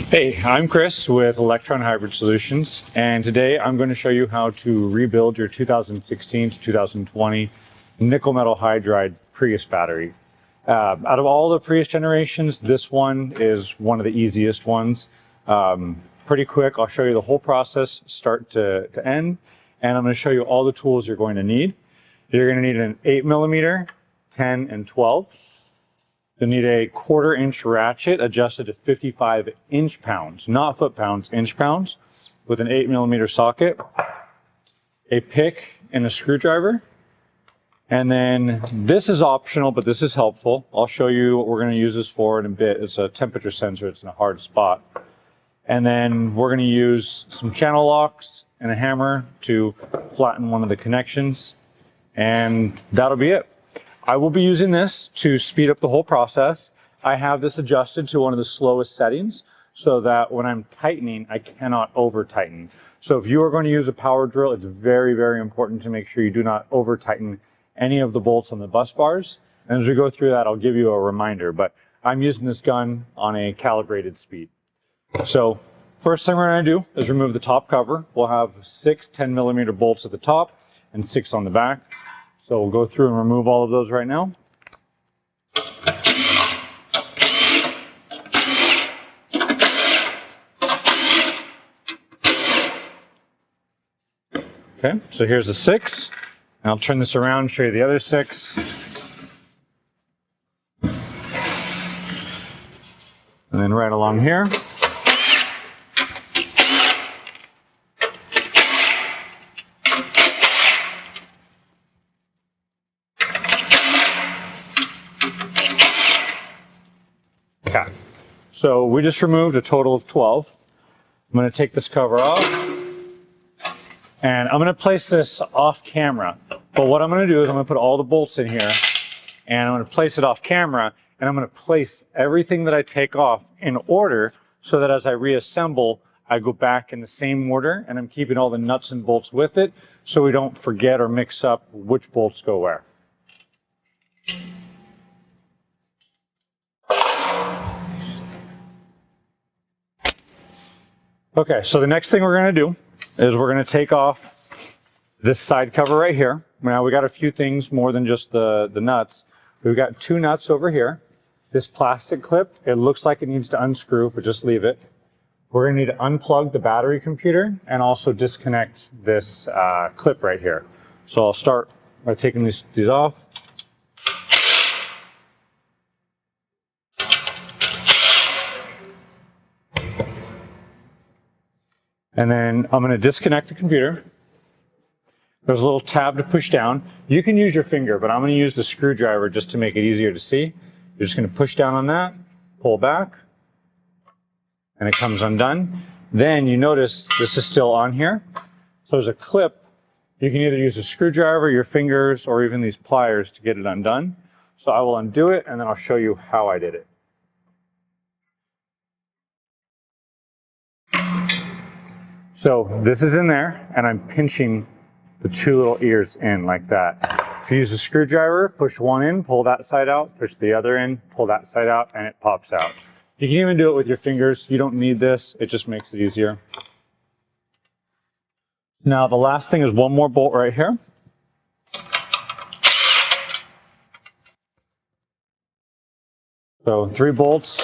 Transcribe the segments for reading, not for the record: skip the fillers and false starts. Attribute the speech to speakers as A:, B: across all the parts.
A: Hey, I'm Chris with Electron Hybrid Solutions, and today I'm going to show you how to rebuild your 2016 to 2020 nickel metal hydride Prius battery. Out of all the Prius generations, this one is one of the easiest ones. Pretty quick. I'll show you the whole process, start to end, and I'm going to show you all the tools you're going to need. You're going to need an 8mm, 10, and 12. You'll need a 1/4 inch ratchet adjusted to 55 inch-pounds, not foot-pounds, inch-pounds, with an 8mm socket, a pick and a screwdriver. And then this is optional, but this is helpful. I'll show you what we're going to use this for in a bit. It's a temperature sensor. It's in a hard spot. And then we're going to use some channel locks and a hammer to flatten one of the connections. And that'll be it. I will be using this to speed up the whole process. I have this adjusted to one of the slowest settings so that when I'm tightening, I cannot over tighten. So if you are going to use a power drill, it's very, very important to make sure you do not over tighten any of the bolts on the bus bars. And as we go through that, I'll give you a reminder, but I'm using this gun on a calibrated speed. So first thing we're going to do is remove the top cover. We'll have 6 10mm bolts at the top and 6 on the back. So we'll go through and remove all of those right now. Okay, so here's the 6. And I'll turn this around and show you the other 6. And then right along here. Okay, so we just removed a total of 12. I'm going to take this cover off, and I'm going to place this off camera. But what I'm going to do is I'm going to put all the bolts in here, and I'm going to place it off camera, and I'm going to place everything that I take off in order so that as I reassemble, I go back in the same order, and I'm keeping all the nuts and bolts with it so we don't forget or mix up which bolts go where. Okay, so the next thing we're going to do is we're going to take off this side cover right here. Now we got a few things more than just the nuts. We've got 2 nuts over here. This plastic clip, it looks like it needs to unscrew, but just leave it. We're going to need to unplug the battery computer and also disconnect this clip right here. So I'll start by taking these off. And then I'm going to disconnect the computer. There's a little tab to push down. You can use your finger, but I'm going to use the screwdriver just to make it easier to see. You're just going to push down on that, pull back, and it comes undone. Then you notice this is still on here. So there's a clip. You can either use a screwdriver, your fingers, or even these pliers to get it undone. So I will undo it, and then I'll show you how I did it. So this is in there, and I'm pinching the 2 little ears in like that. If you use a screwdriver, push one in, pull that side out, push the other in, pull that side out, and it pops out. You can even do it with your fingers. You don't need this. It just makes it easier. Now the last thing is one more bolt right here. So 3 bolts,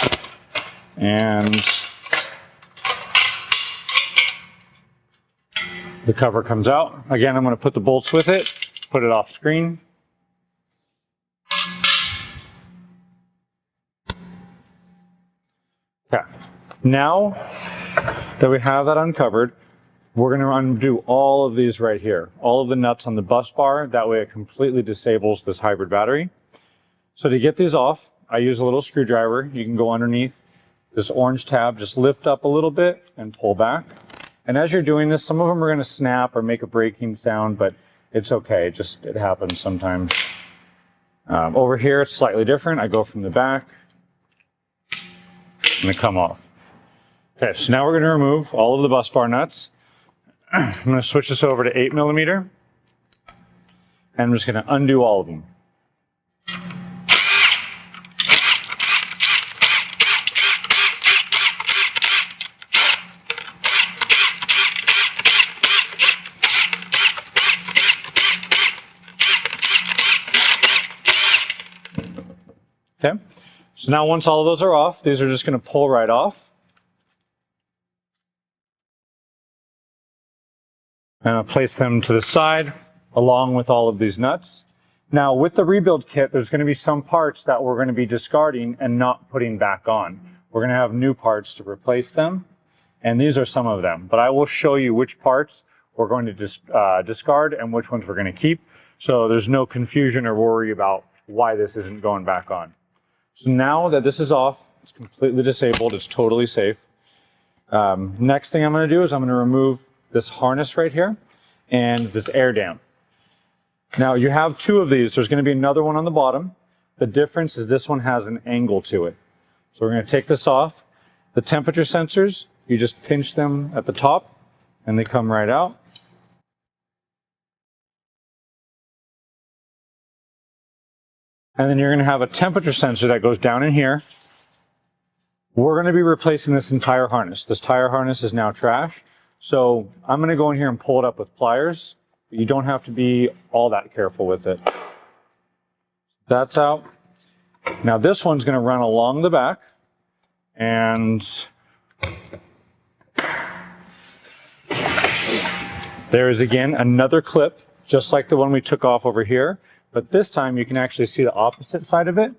A: and the cover comes out. Again, I'm going to put the bolts with it, put it off screen. Okay, now that we have that uncovered, we're going to undo all of these right here, all of the nuts on the bus bar. That way it completely disables this hybrid battery. So to get these off, I use a little screwdriver. You can go underneath this orange tab, just lift up a little bit and pull back. And as you're doing this, some of them are going to snap or make a breaking sound, but it's okay. It happens sometimes. Over here, it's slightly different. I go from the back and they come off. Okay, so now we're going to remove all of the bus bar nuts. I'm going to switch this over to 8mm, and I'm just going to undo all of them. Okay, so now once all of those are off, these are just going to pull right off. And I'll place them to the side along with all of these nuts. Now with the rebuild kit, there's going to be some parts that we're going to be discarding and not putting back on. We're going to have new parts to replace them, and these are some of them. But I will show you which parts we're going to discard and which ones we're going to keep, so there's no confusion or worry about why this isn't going back on. So now that this is off, it's completely disabled, it's totally safe. Next thing I'm going to do is I'm going to remove this harness right here and this air dam. Now you have two of these. There's going to be another one on the bottom. The difference is this one has an angle to it. So we're going to take this off. The temperature sensors, you just pinch them at the top and they come right out. And then you're going to have a temperature sensor that goes down in here. We're going to be replacing this entire harness. This tire harness is now trash. So I'm going to go in here and pull it up with pliers. But you don't have to be all that careful with it. That's out. Now this one's going to run along the back. And there is again another clip, just like the one we took off over here. But this time you can actually see the opposite side of it.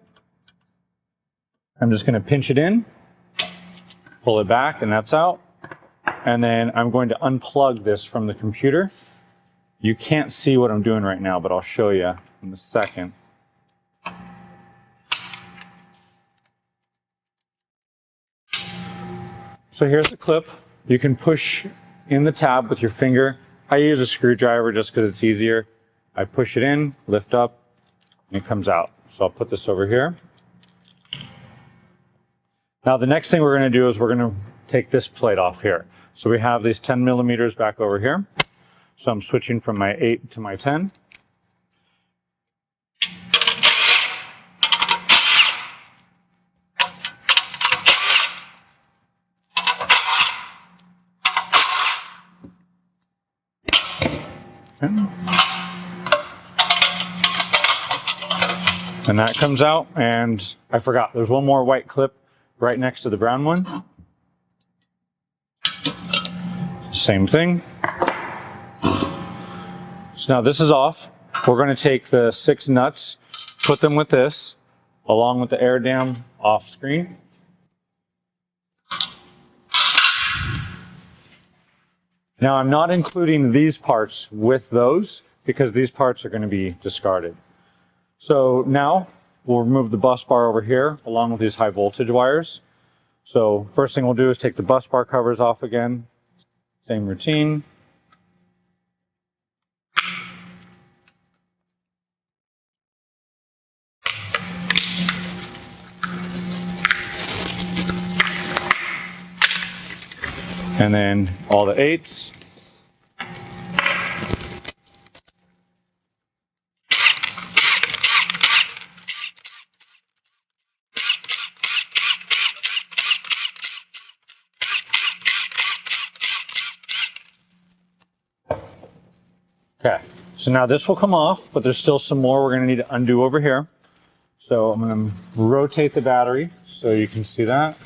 A: I'm just going to pinch it in, pull it back, and that's out. And then I'm going to unplug this from the computer. You can't see what I'm doing right now, but I'll show you in a second. So here's the clip. You can push in the tab with your finger. I use a screwdriver just because it's easier. I push it in, lift up, and it comes out. So I'll put this over here. Now the next thing we're going to do is we're going to take this plate off here. So we have these 10 millimeters back over here. So I'm switching from my 8 to my 10. Okay. And that comes out, and I forgot, there's one more white clip right next to the brown one. Same thing. So now this is off. We're going to take the 6 nuts, put them with this, along with the air dam off screen. Now I'm not including these parts with those because these parts are going to be discarded. So now we'll remove the bus bar over here along with these high voltage wires. So first thing we'll do is take the bus bar covers off again. Same routine. And then all the 8s. Okay, so now this will come off, but there's still some more we're going to need to undo over here. So I'm going to rotate the battery so you can see that.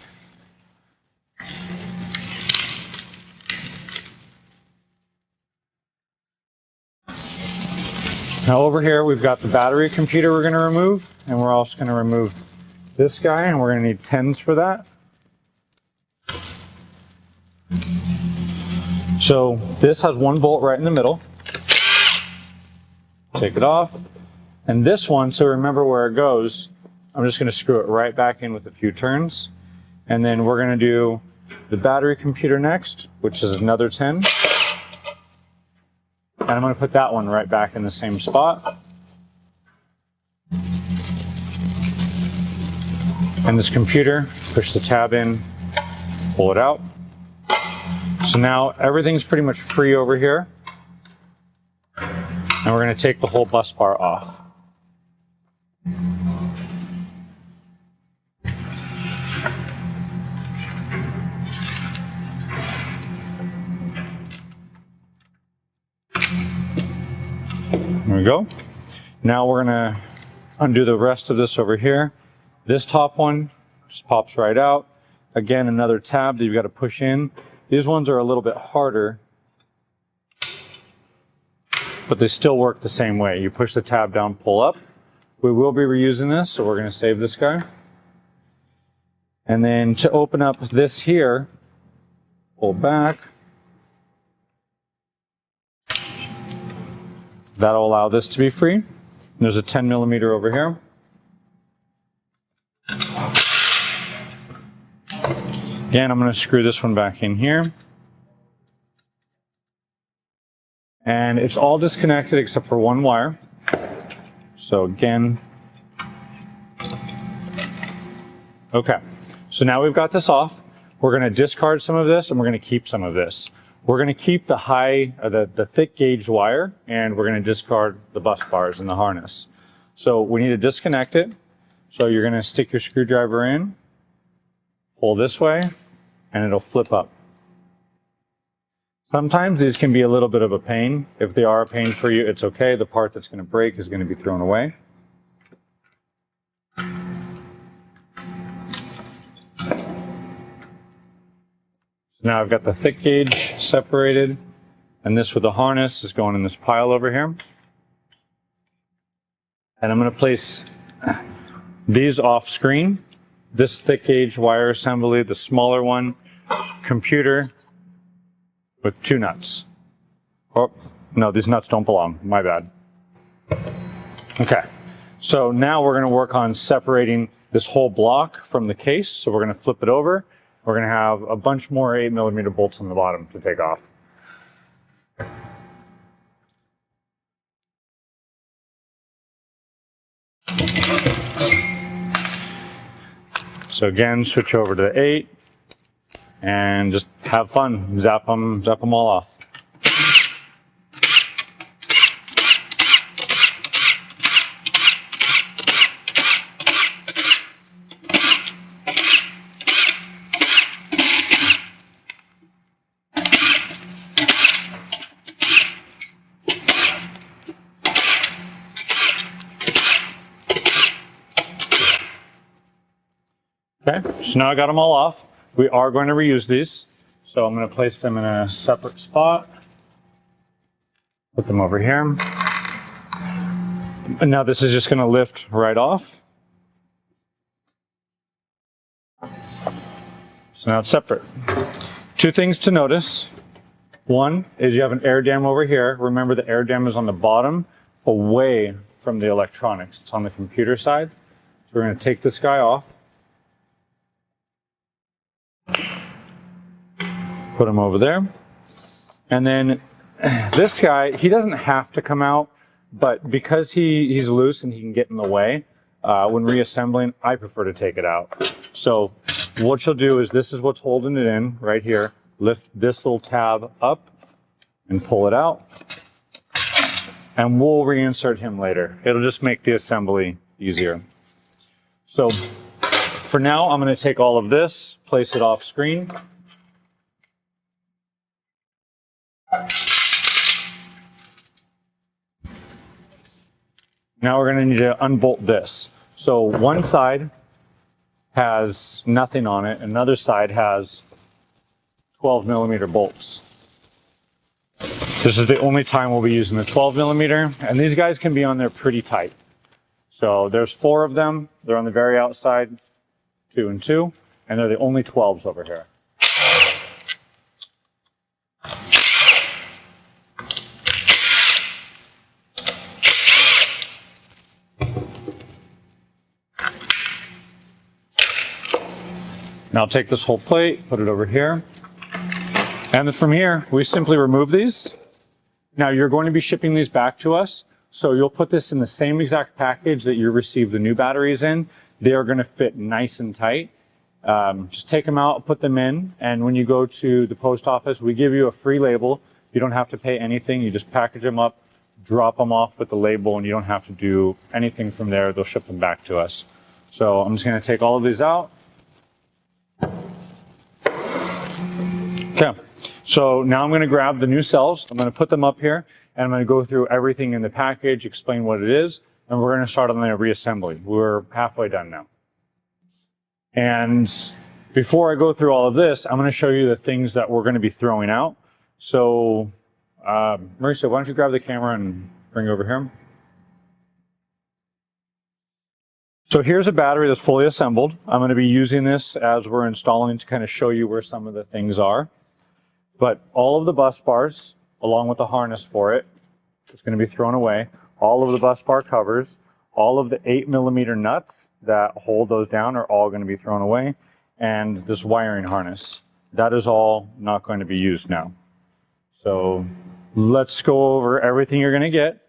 A: Now over here we've got the battery computer we're going to remove, and we're also going to remove this guy, and we're going to need 10s for that. So this has one bolt right in the middle. Take it off. And this one, so remember where it goes, I'm just going to screw it right back in with a few turns. And then we're going to do the battery computer next, which is another 10. And I'm going to put that one right back in the same spot. And this computer, push the tab in, pull it out. So now everything's pretty much free over here. And we're going to take the whole bus bar off. There we go. Now we're going to undo the rest of this over here. This top one just pops right out. Again, another tab that you've got to push in. These ones are a little bit harder, but they still work the same way. You push the tab down, pull up. We will be reusing this, so we're going to save this guy. And then to open up this here, pull back. That'll allow this to be free. And there's a 10 millimeter over here. Again, I'm going to screw this one back in here. And it's all disconnected except for one wire. So again, okay. So now we've got this off. We're going to discard some of this and we're going to keep some of this. We're going to keep the the thick gauge wire, and we're going to discard the bus bars in the harness. So we need to disconnect it. So you're going to stick your screwdriver in, pull this way, and it'll flip up. Sometimes these can be a little bit of a pain. If they are a pain for you, it's okay. The part that's going to break is going to be thrown away. So now I've got the thick gauge separated, and this with the harness is going in this pile over here. And I'm going to place these off screen. This thick gauge wire assembly, the smaller one, computer with 2 nuts. Oh, no, these nuts don't belong. My bad. Okay, so now we're going to work on separating this whole block from the case. So we're going to flip it over. We're going to have a bunch more 8 millimeter bolts on the bottom to take off. So again, switch over to the 8 and just have fun. Zap them all off. Okay, so now I got them all off. We are going to reuse these. So I'm going to place them in a separate spot. Put them over here. And now this is just going to lift right off. So now it's separate. 2 things to notice. One is you have an air dam over here. Remember, the air dam is on the bottom, away from the electronics. It's on the computer side. So we're going to take this guy off. Put him over there. And then this guy, he doesn't have to come out, but because he's loose and he can get in the way, when reassembling, I prefer to take it out. So what you'll do is, this is what's holding it in right here. Lift this little tab up and pull it out. And we'll reinsert him later. It'll just make the assembly easier. So for now, I'm going to take all of this, place it off screen. Now we're going to need to unbolt this. So one side has nothing on it, another side has 12 millimeter bolts. This is the only time we'll be using the 12 millimeter, and these guys can be on there pretty tight. So there's 4 of them. They're on the very outside, 2 and 2, and they're the only 12s over here. Now take this whole plate, put it over here. And then from here, we simply remove these. Now you're going to be shipping these back to us. So you'll put this in the same exact package that you received the new batteries in. They are going to fit nice and tight. Just take them out, put them in. And when you go to the post office, we give you a free label. You don't have to pay anything. You just package them up, drop them off with the label, and you don't have to do anything from there. They'll ship them back to us. So I'm just going to take all of these out. Okay, so now I'm going to grab the new cells. I'm going to put them up here, and I'm going to go through everything in the package, explain what it is, and we're going to start on the reassembly. We're halfway done now. And before I go through all of this, I'm going to show you the things that we're going to be throwing out. So, Marisa, why don't you grab the camera and bring it over here? So here's a battery that's fully assembled. I'm going to be using this as we're installing to kind of show you where some of the things are. But all of the bus bars, along with the harness for it, is going to be thrown away. All of the bus bar covers, all of the 8mm nuts that hold those down are all going to be thrown away. And this wiring harness, that is all not going to be used now. So let's go over everything you're going to get.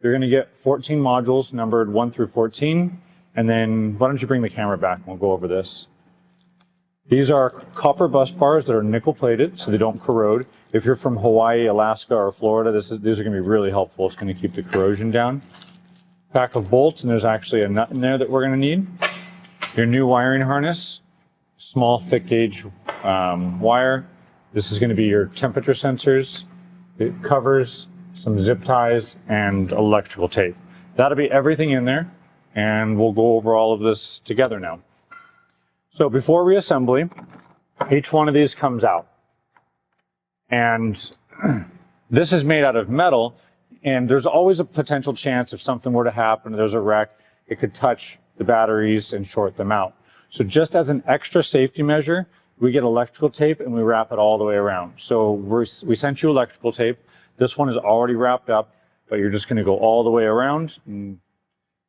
A: You're going to get 14 modules numbered 1 through 14. And then why don't you bring the camera back and we'll go over this. These are copper bus bars that are nickel plated so they don't corrode. If you're from Hawaii, Alaska, or Florida, these are going to be really helpful. It's going to keep the corrosion down. Pack of bolts, and there's actually a nut in there that we're going to need. Your new wiring harness, small thick gauge wire. This is going to be your temperature sensors. It covers some zip ties and electrical tape. That'll be everything in there. And we'll go over all of this together now. So before reassembly, each one of these comes out. And this is made out of metal, and there's always a potential chance if something were to happen, there's a wreck, it could touch the batteries and short them out. So just as an extra safety measure, we get electrical tape and we wrap it all the way around. So we sent you electrical tape. This one is already wrapped up, but you're just going to go all the way around.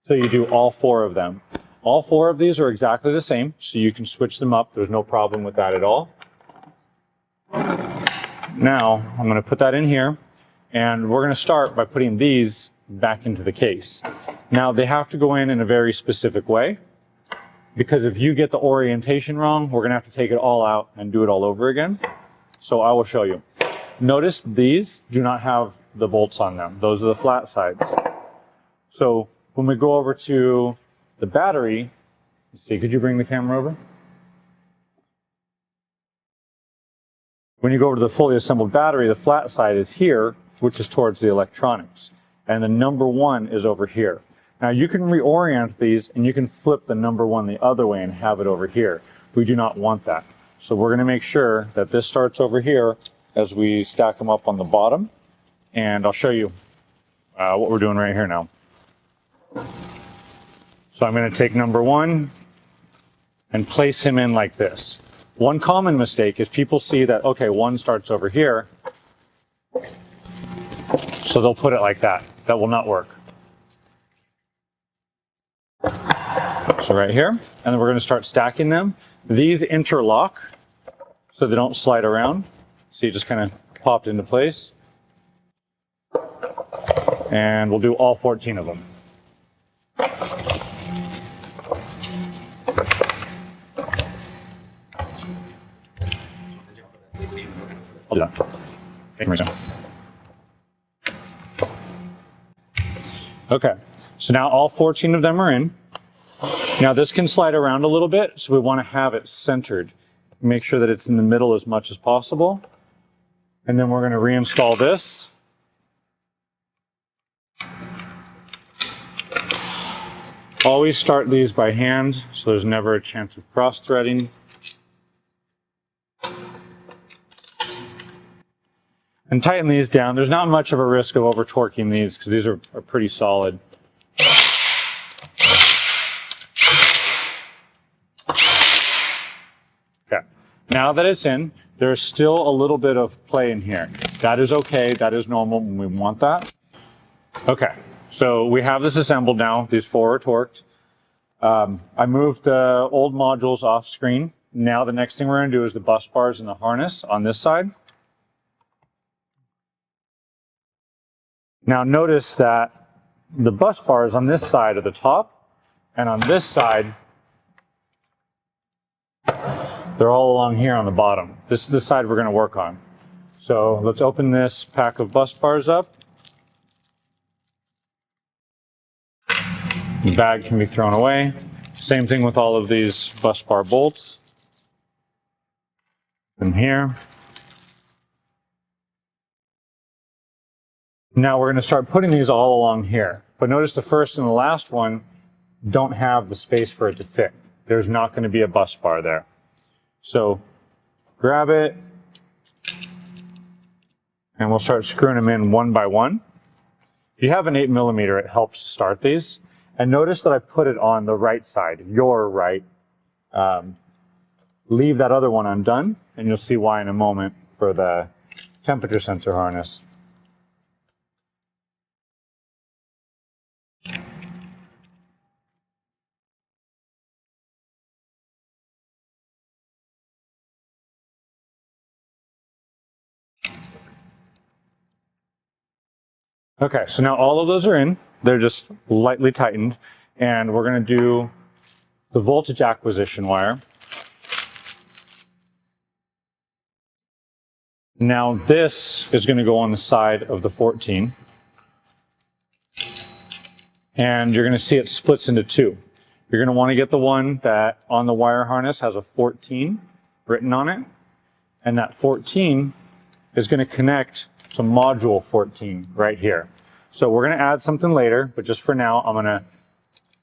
A: So you do all 4 of them. All 4 of these are exactly the same, so you can switch them up. There's no problem with that at all. Now, I'm going to put that in here, and we're going to start by putting these back into the case. Now, they have to go in a very specific way, because if you get the orientation wrong, we're going to have to take it all out and do it all over again. So I will show you. Notice these do not have the bolts on them. Those are the flat sides. So when we go over to the battery, let's see, could you bring the camera over? When you go over to the fully assembled battery, the flat side is here, which is towards the electronics. And the number 1 is over here. Now you can reorient these and you can flip the number 1 the other way and have it over here. We do not want that. So we're going to make sure that this starts over here as we stack them up on the bottom. And I'll show you what we're doing right here now. So I'm going to take number 1 and place him in like this. One common mistake is people see that, okay, 1 starts over here, so they'll put it like that. That will not work. So right here, and then we're going to start stacking them. These interlock so they don't slide around. So you just kind of popped into place. And we'll do all 14 of them. I'll do that. Thank you, Marisa. Okay, so now all 14 of them are in. Now this can slide around a little bit, so we want to have it centered. Make sure that it's in the middle as much as possible. And then we're going to reinstall this. Always start these by hand, so there's never a chance of cross-threading. And tighten these down. There's not much of a risk of over-torquing these because these are pretty solid. Okay. Now that it's in, there's still a little bit of play in here. That is okay. That is normal when we want that. Okay. So we have this assembled now. These 4 are torqued. I moved the old modules off screen. Now the next thing we're going to do is the bus bars and the harness on this side. Now notice that the bus bars on this side are the top, and on this side, they're all along here on the bottom. This is the side we're going to work on. So let's open this pack of bus bars up. The bag can be thrown away. Same thing with all of these bus bar bolts. From here. Now we're going to start putting these all along here. But notice the first and the last one don't have the space for it to fit. there's not going to be a bus bar there. So grab it, and we'll start screwing them in one by one. If you have an 8mm, it helps start these. And notice that I put it on the right side, your right. Leave that other one undone, and you'll see why in a moment for the temperature sensor harness. Okay, so now all of those are in. They're just lightly tightened, and we're going to do the voltage acquisition wire. Now this is going to go on the side of the 14, and you're going to see it splits into two. You're going to want to get the one that on the wire harness has a 14 written on it, and that 14 is going to connect to module 14 right here. So we're going to add something later, but just for now, I'm going to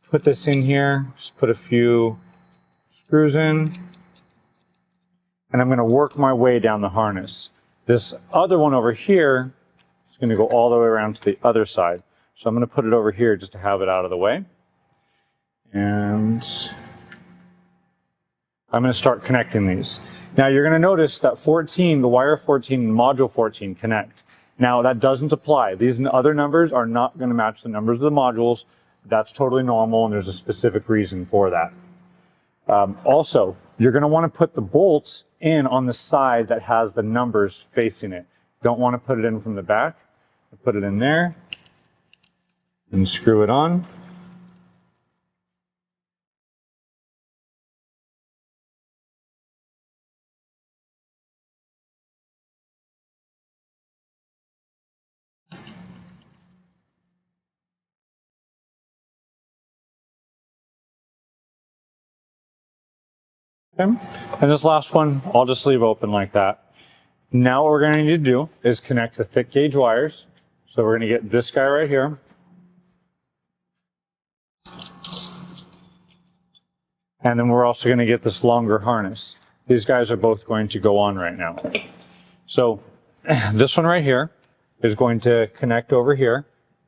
A: put this in here, just put a few screws in, and I'm going to work my way down the harness. This other one over here is going to go all the way around to the other side. So I'm going to put it over here just to have it out of the way. And I'm going to start connecting these. Now you're going to notice that 14, the wire 14 and module 14 connect. Now that doesn't apply. These other numbers are not going to match the numbers of the modules. That's totally normal, and there's a specific reason for that. Also, you're going to want to put the bolt in on the side that has the numbers facing it. Don't want to put it in from the back. Put it in there and screw it on. Okay. And this last one, I'll just leave open like that. Now what we're going to need to do is connect the thick gauge wires. So we're going to get this guy right here. And then we're also going to get this longer harness. These guys are both going to go on right now. So this one right here is going to connect over here.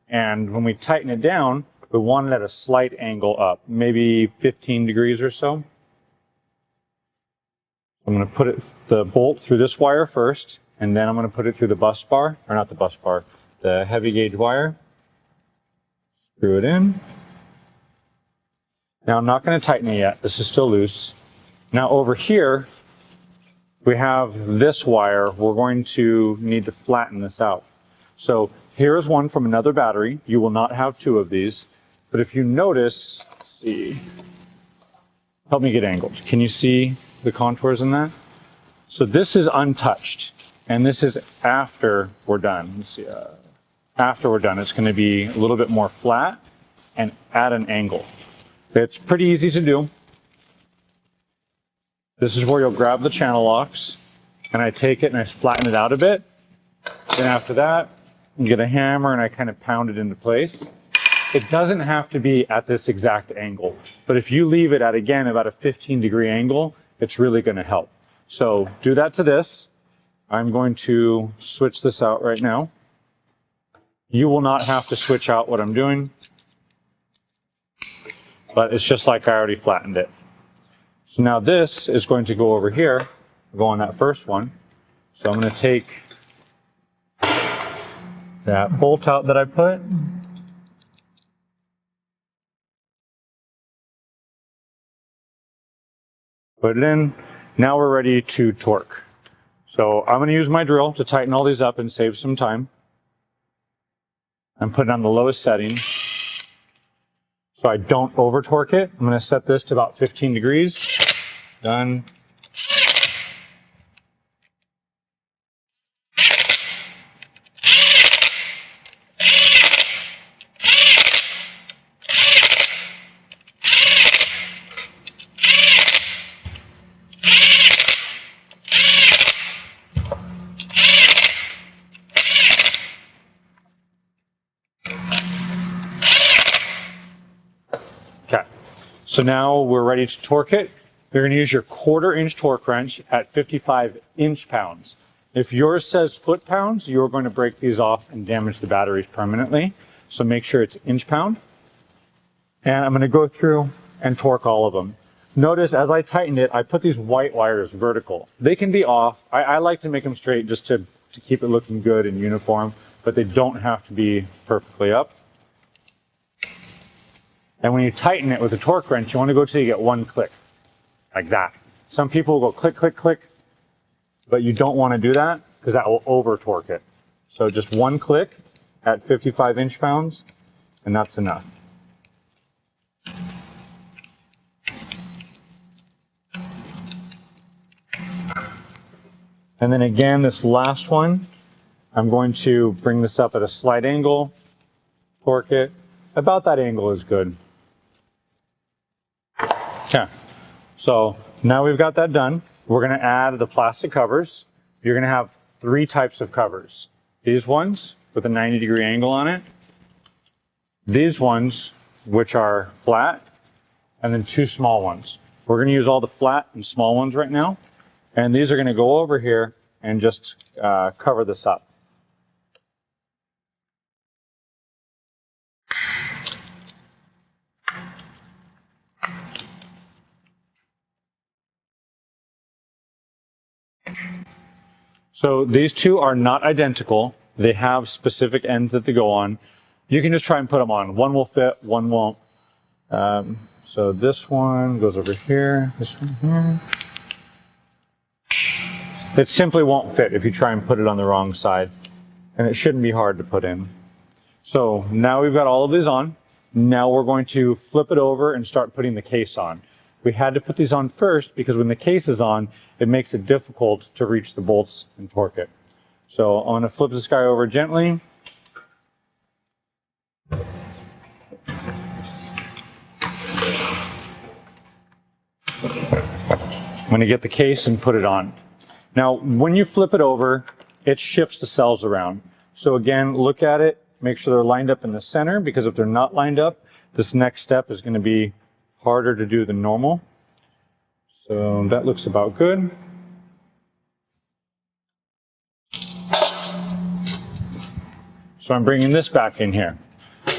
A: And when we tighten it down, we want it at a slight angle up, maybe 15 degrees or so. I'm going to put the bolt through this wire first, and then I'm going to put it through the bus bar, or not the bus bar, the heavy gauge wire. Screw it in. Now I'm not going to tighten it yet. This is still loose. Now over here, we have this wire. We're going to need to flatten this out. So here's one from another battery. You will not have two of these. But if you notice, let's see, help me get angled. Can you see the contours in that? So this is untouched, and this is after we're done. Let's see, after we're done, it's going to be a little bit more flat and at an angle. It's pretty easy to do. This is where you'll grab the channel locks, and I take it and I flatten it out a bit. Then after that, you get a hammer and I kind of pound it into place. It doesn't have to be at this exact angle, but if you leave it at, again, about a 15-degree angle, it's really going to help. So do that to this. I'm going to switch this out right now. You will not have to switch out what I'm doing, but it's just like I already flattened it. So now this is going to go over here, go on that first one. So I'm going to take that bolt out that I put. Put it in. Now we're ready to torque. So I'm going to use my drill to tighten all these up and save some time. I'm putting on the lowest setting so I don't over torque it. I'm going to set this to about 15 degrees. Done. Okay, So now we're ready to torque it. You're going to use your 1/4 inch torque wrench at 55 inch-pounds. If yours says foot-pounds, you're going to break these off and damage the batteries permanently. So make sure it's inch-pound. And I'm going to go through and torque all of them. Notice as I tightened it, I put these white wires vertical. They can be off. I like to make them straight just to keep it looking good and uniform, but they don't have to be perfectly up. And when you tighten it with a torque wrench, you want to go till you get one click, like that. Some people will go click, click, click, but you don't want to do that because that will over torque it. So just one click at 55 inch-pounds, and that's enough. And then again, this last one, I'm going to bring this up at a slight angle, torque it. About that angle is good. Okay, so now we've got that done. We're going to add the plastic covers. You're going to have 3 types of covers. These ones with a 90-degree angle on it. These ones, which are flat, and then 2 small ones. We're going to use all the flat and small ones right now. And these are going to go over here and just cover this up. So these 2 are not identical. They have specific ends that they go on. You can just try and put them on. One will fit, one won't. So this one goes over here, this one here. It simply won't fit if you try and put it on the wrong side. And it shouldn't be hard to put in. So now we've got all of these on. Now we're going to flip it over and start putting the case on. We had to put these on first because when the case is on, it makes it difficult to reach the bolts and torque it. So I'm going to flip this guy over gently. I'm going to get the case and put it on. Now, when you flip it over, it shifts the cells around. So again, look at it, make sure they're lined up in the center, because if they're not lined up, this next step is going to be harder to do than normal. So that looks about good. So I'm bringing this back in here.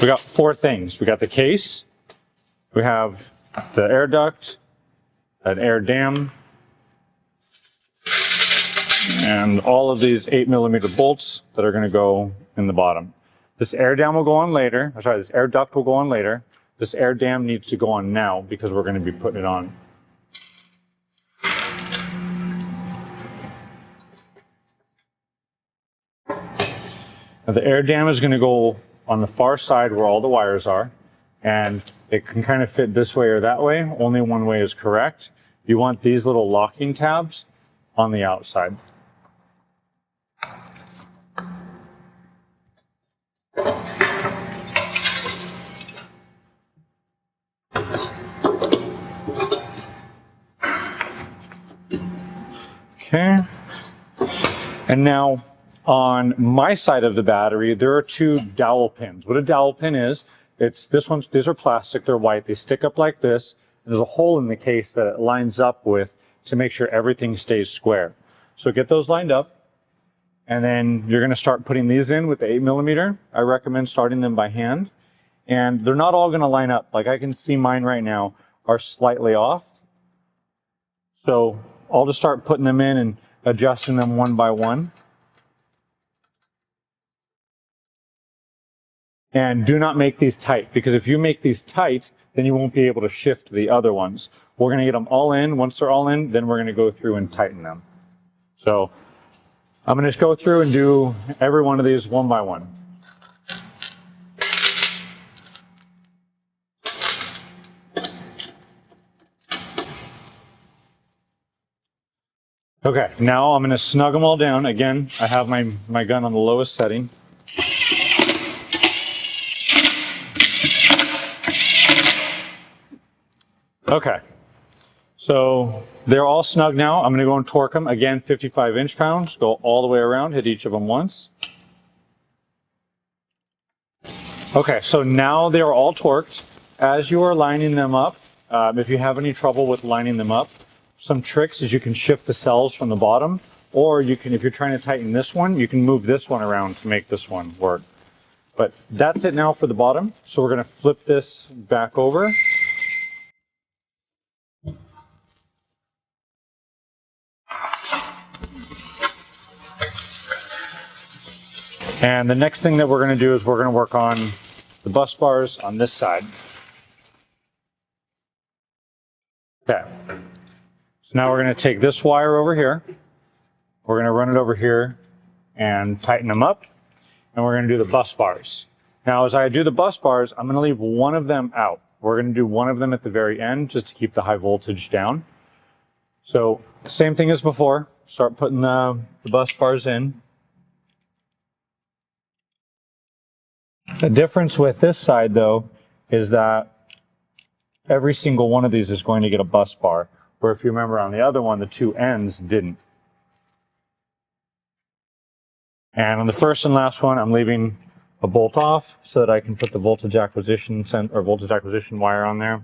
A: We got 4 things. We got the case, we have the air duct, an air dam, and all of these 8mm bolts that are going to go in the bottom. This air dam will go on later. This air duct will go on later. This air dam needs to go on now because we're going to be putting it on. Now the air dam is going to go on the far side where all the wires are, and it can kind of fit this way or that way. Only one way is correct. You want these little locking tabs on the outside. Okay, and now on my side of the battery, there are 2 dowel pins. What a dowel pin is, these are plastic, they're white, they stick up like this. There's a hole in the case that it lines up with to make sure everything stays square. So get those lined up, and then you're going to start putting these in with the 8mm. I recommend starting them by hand, and they're not all going to line up. Like I can see mine right now are slightly off. So I'll just start putting them in and adjusting them one by one. And do not make these tight, because if you make these tight, then you won't be able to shift the other ones. We're going to get them all in. Once they're all in, then we're going to go through and tighten them. So I'm going to just go through and do every one of these one by one. Okay, now I'm going to snug them all down. Again, I have my gun on the lowest setting. Okay, so they're all snug now. I'm going to go and torque them. Again, 55 inch-pounds. Go all the way around, hit each of them once. Okay, so now they're all torqued. As you are lining them up, If you have any trouble with lining them up, some tricks is you can shift the cells from the bottom, or you can, if you're trying to tighten this one, you can move this one around to make this one work. But that's it now for the bottom. So we're going to flip this back over. And the next thing that we're going to do is we're going to work on the bus bars on this side. Okay. So now we're going to take this wire over here. We're going to run it over here and tighten them up. And we're going to do the bus bars. Now, as I do the bus bars, I'm going to leave one of them out. We're going to do one of them at the very end just to keep the high voltage down. So, same thing as before. Start putting the bus bars in. The difference with this side, though, is that every single one of these is going to get a bus bar, where if you remember on the other one, the two ends didn't. And on the first and last one, I'm leaving a bolt off so that I can put the voltage acquisition wire on there.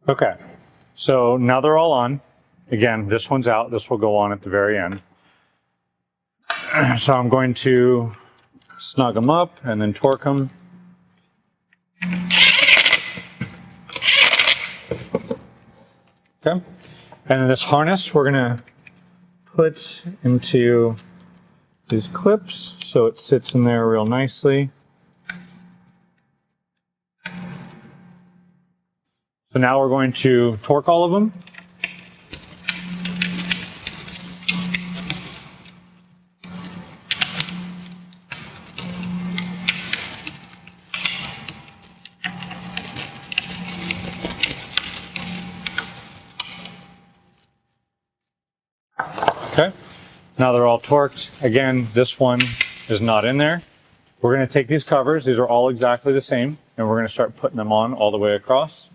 A: Okay, so now they're all on. Again, this one's out. This will go on at the very end. So I'm going to snug them up and then torque them. Okay. And then this harness we're going to put into these clips so it sits in there real nicely. So now we're going to torque all of them. Okay, now they're all torqued. Again, this one is not in there. We're going to take these covers, these are all exactly the same, and we're going to start putting them on all the way across.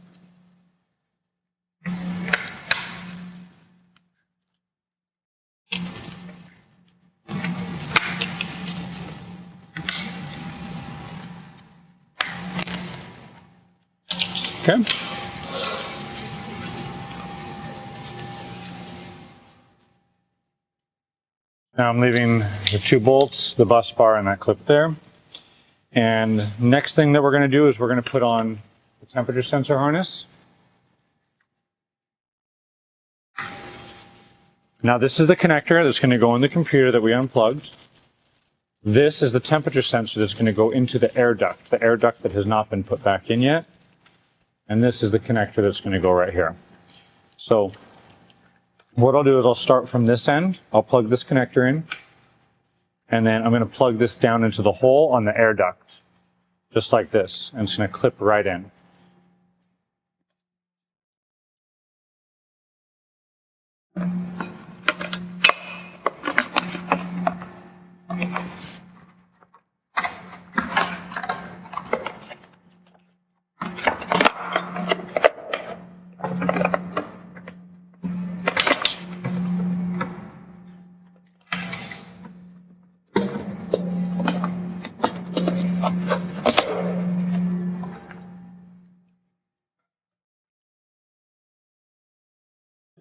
A: Okay. Now I'm leaving the two bolts, the bus bar, and that clip there. And next thing that we're going to do is we're going to put on the temperature sensor harness. Now this is the connector that's going to go in the computer that we unplugged. This is the temperature sensor that's going to go into the air duct that has not been put back in yet. And this is the connector that's going to go right here. So what I'll do is I'll start from this end. I'll plug this connector in. And then I'm going to plug this down into the hole on the air duct. Just like this. And it's going to clip right in.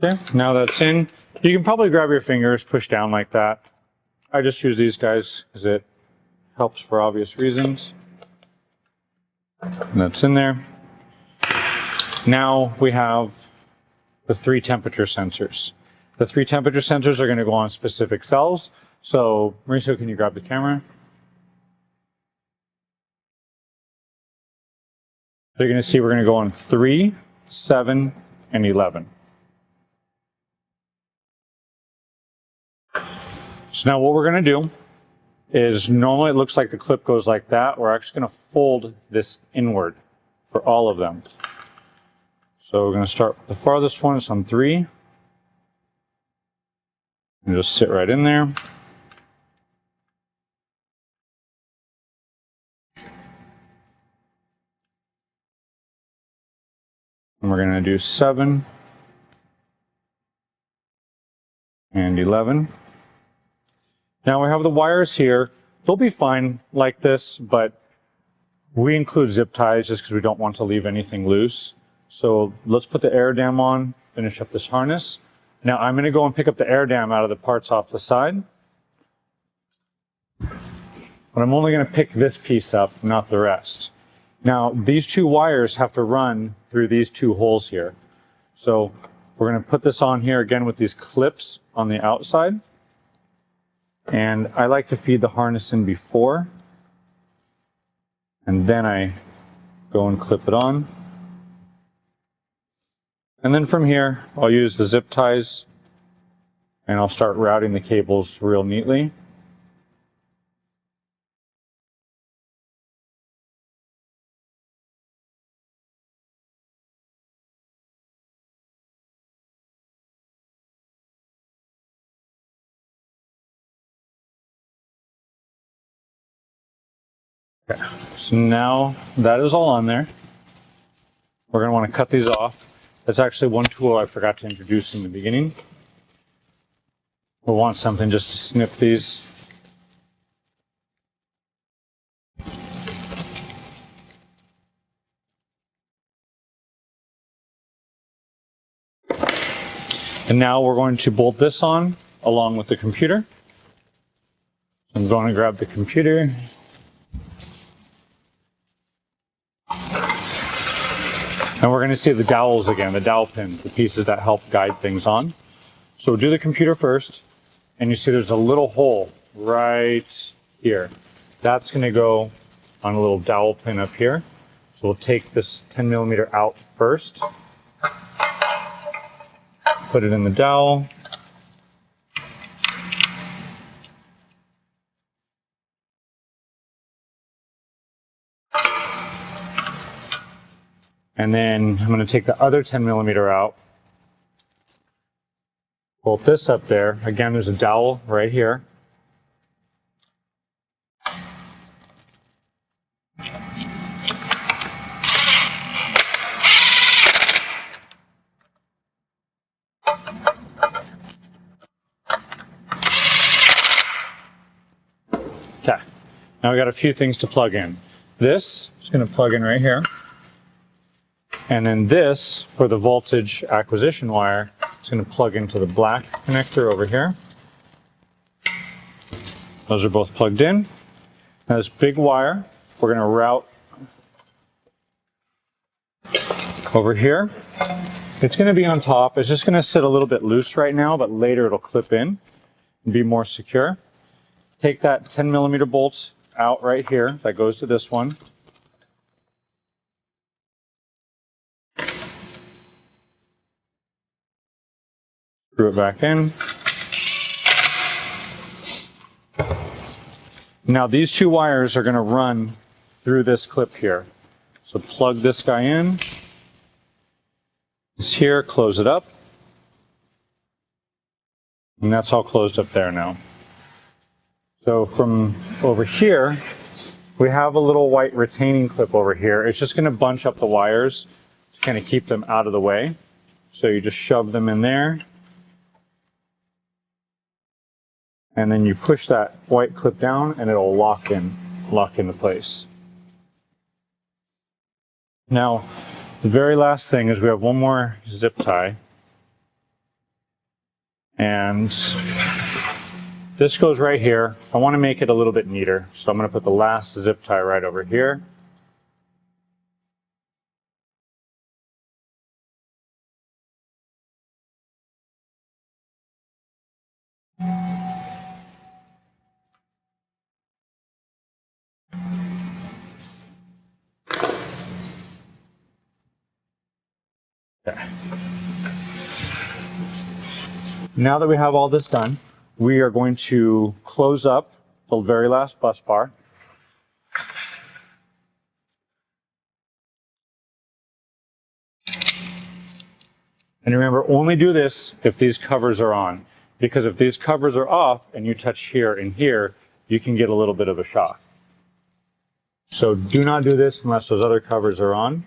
A: Okay, now that's in. You can probably grab your fingers, push down like that. I just use these guys because it helps for obvious reasons. And that's in there. Now we have the 3 temperature sensors. The 3 temperature sensors are going to go on specific cells. So, Mauricio, can you grab the camera? You're going to see we're going to go on 3, 7, and 11. So now what we're going to do is, normally it looks like the clip goes like that. We're actually going to fold this inward for all of them. So we're going to start with the farthest one. It's on 3. And just sit right in there. And we're going to do 7 and 11. Now we have the wires here. They'll be fine like this, but We include zip ties just because we don't want to leave anything loose. So let's put the air dam on, finish up this harness. Now I'm going to go and pick up the air dam out of the parts off the side. But I'm only going to pick this piece up, not the rest. Now these two wires have to run through these two holes here. So we're going to put this on here again with these clips on the outside. And I like to feed the harness in before. And then I go and clip it on. And then from here, I'll use the zip ties and I'll start routing the cables real neatly. Okay, so now that is all on there. We're going to want to cut these off. That's actually one tool I forgot to introduce in the beginning. We'll want something just to snip these. And now we're going to bolt this on along with the computer. I'm going to grab the computer. And we're going to see the dowels again, the dowel pins, the pieces that help guide things on. So we'll do the computer first, and you see there's a little hole right here. That's going to go on a little dowel pin up here. So we'll take this 10 millimeter out first, put it in the dowel. And then I'm going to take the other 10 millimeter out, bolt this up there. Again, there's a dowel right here. Okay, now we got a few things to plug in. This is going to plug in right here. And then this, for the voltage acquisition wire, is going to plug into the black connector over here. Those are both plugged in. Now this big wire, we're going to route over here. It's going to be on top. It's just going to sit a little bit loose right now, but later it'll clip in and be more secure. Take that 10 millimeter bolt out right here. That goes to this one. Screw it back in. Now these two wires are going to run through this clip here. So plug this guy in. It's here, close it up. And that's all closed up there now. So from over here, we have a little white retaining clip over here. It's just going to bunch up the wires to kind of keep them out of the way. So you just shove them in there. And then you push that white clip down and it'll lock into place. Now, the very last thing is we have one more zip tie. And this goes right here. I want to make it a little bit neater. So I'm going to put the last zip tie right over here. Now that we have all this done, we are going to close up the very last bus bar. And remember, only do this if these covers are on. Because if these covers are off and you touch here and here, you can get a little bit of a shock. So do not do this unless those other covers are on.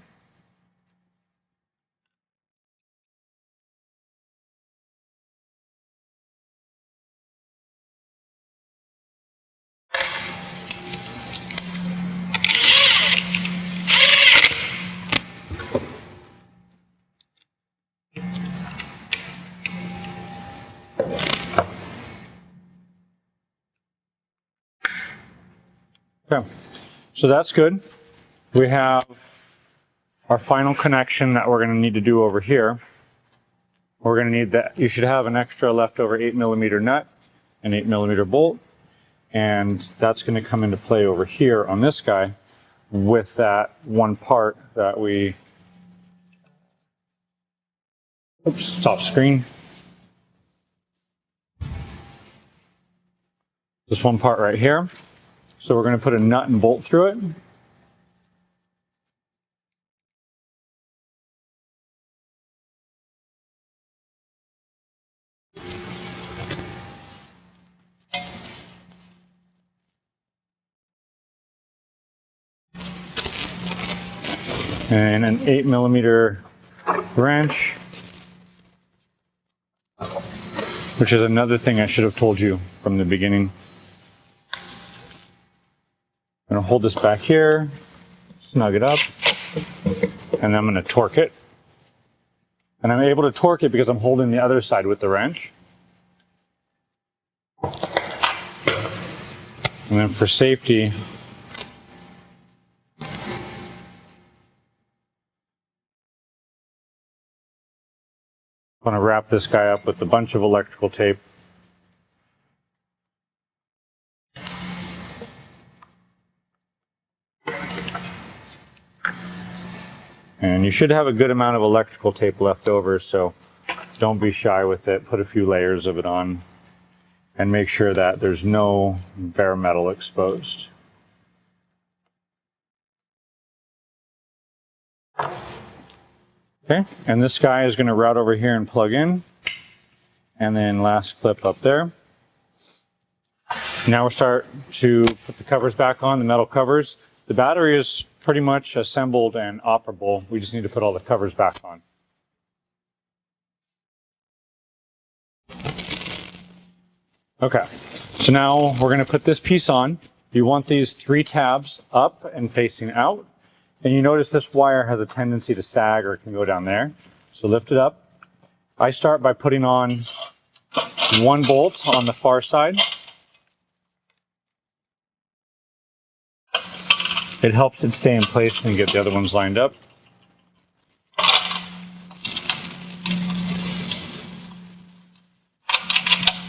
A: Okay, so that's good. We have our final connection that we're going to need to do over here. We're going to need that. You should have an extra leftover 8mm nut and 8mm bolt, and that's going to come into play over here on this guy with that one part that we, oops, stop screen. This one part right here. So we're going to put a nut and bolt through it. And an 8mm wrench, which is another thing I should have told you from the beginning. I'm going to hold this back here, snug it up, and I'm going to torque it. And I'm able to torque it because I'm holding the other side with the wrench. And then for safety, I'm going to wrap this guy up with a bunch of electrical tape. And you should have a good amount of electrical tape left over, so don't be shy with it. Put a few layers of it on and make sure that there's no bare metal exposed. Okay, and this guy is going to route over here and plug in. And then last clip up there. Now we'll start to put the covers back on, the metal covers. The battery is pretty much assembled and operable. We just need to put all the covers back on. Okay, so now we're going to put this piece on. You want these 3 tabs up and facing out. And you notice this wire has a tendency to sag or it can go down there. So lift it up. I start by putting on 1 bolt on the far side. It helps it stay in place and get the other ones lined up.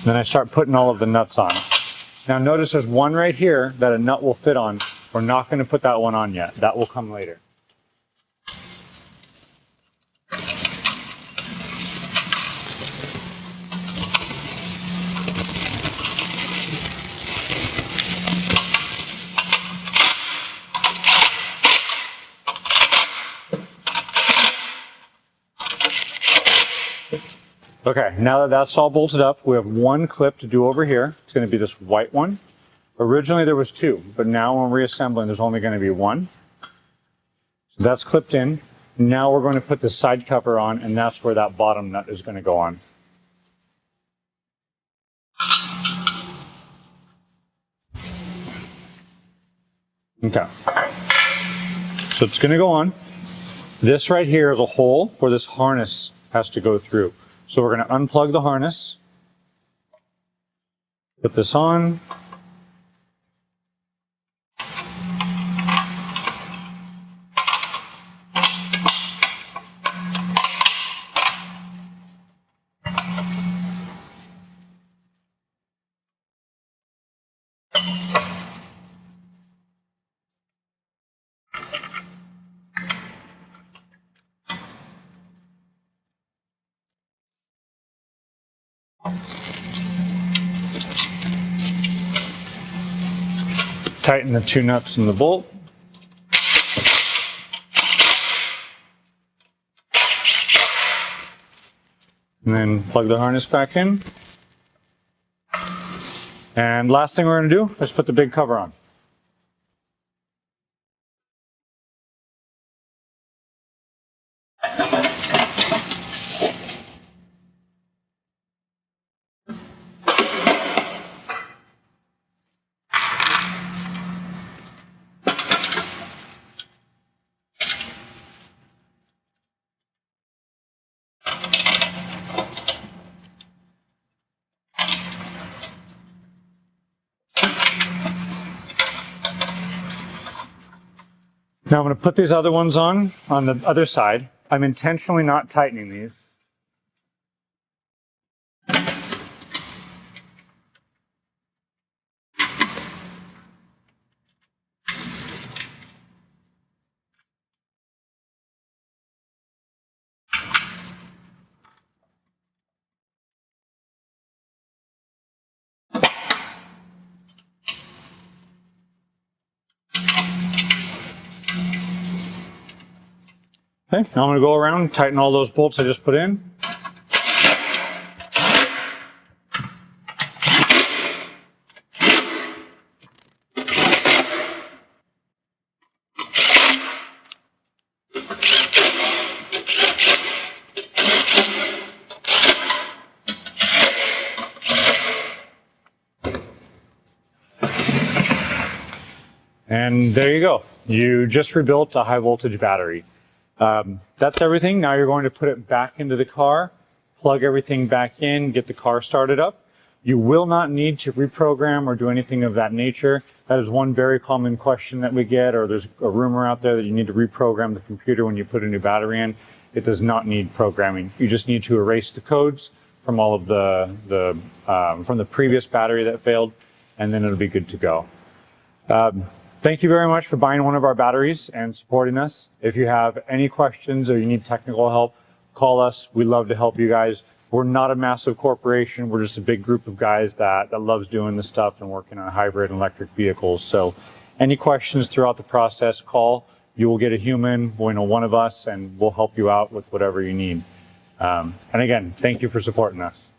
A: Then I start putting all of the nuts on. Now notice there's one right here that a nut will fit on. We're not going to put that one on yet. That will come later. Okay, now that that's all bolted up, we have 1 clip to do over here. It's going to be this white one. Originally there was 2, but now when reassembling there's only going to be 1. So that's clipped in. Now we're going to put the side cover on, and that's where that bottom nut is going to go on. Okay. So it's going to go on. This right here is a hole where this harness has to go through. So we're going to unplug the harness, put this on, tighten the 2 nuts in the bolt. And then plug the harness back in. And last thing we're going to do is put the big cover on. Now I'm going to put these other ones on the other side. I'm intentionally not tightening these. Okay, now I'm going to go around and tighten all those bolts I just put in. And there you go. You just rebuilt a high voltage battery. That's everything. Now you're going to put it back into the car, plug everything back in, get the car started up. You will not need to reprogram or do anything of that nature. That is one very common question that we get, or there's a rumor out there that you need to reprogram the computer when you put a new battery in. It does not need programming. You just need to erase the codes from all of from the previous battery that failed, and then it'll be good to go. Thank you very much for buying one of our batteries and supporting us. If you have any questions or you need technical help, call us. We love to help you guys. We're not a massive corporation. We're just a big group of guys that loves doing this stuff and working on hybrid and electric vehicles. So any questions throughout the process, call. You will get a human, one of us, and we'll help you out with whatever you need. And again, thank you for supporting us.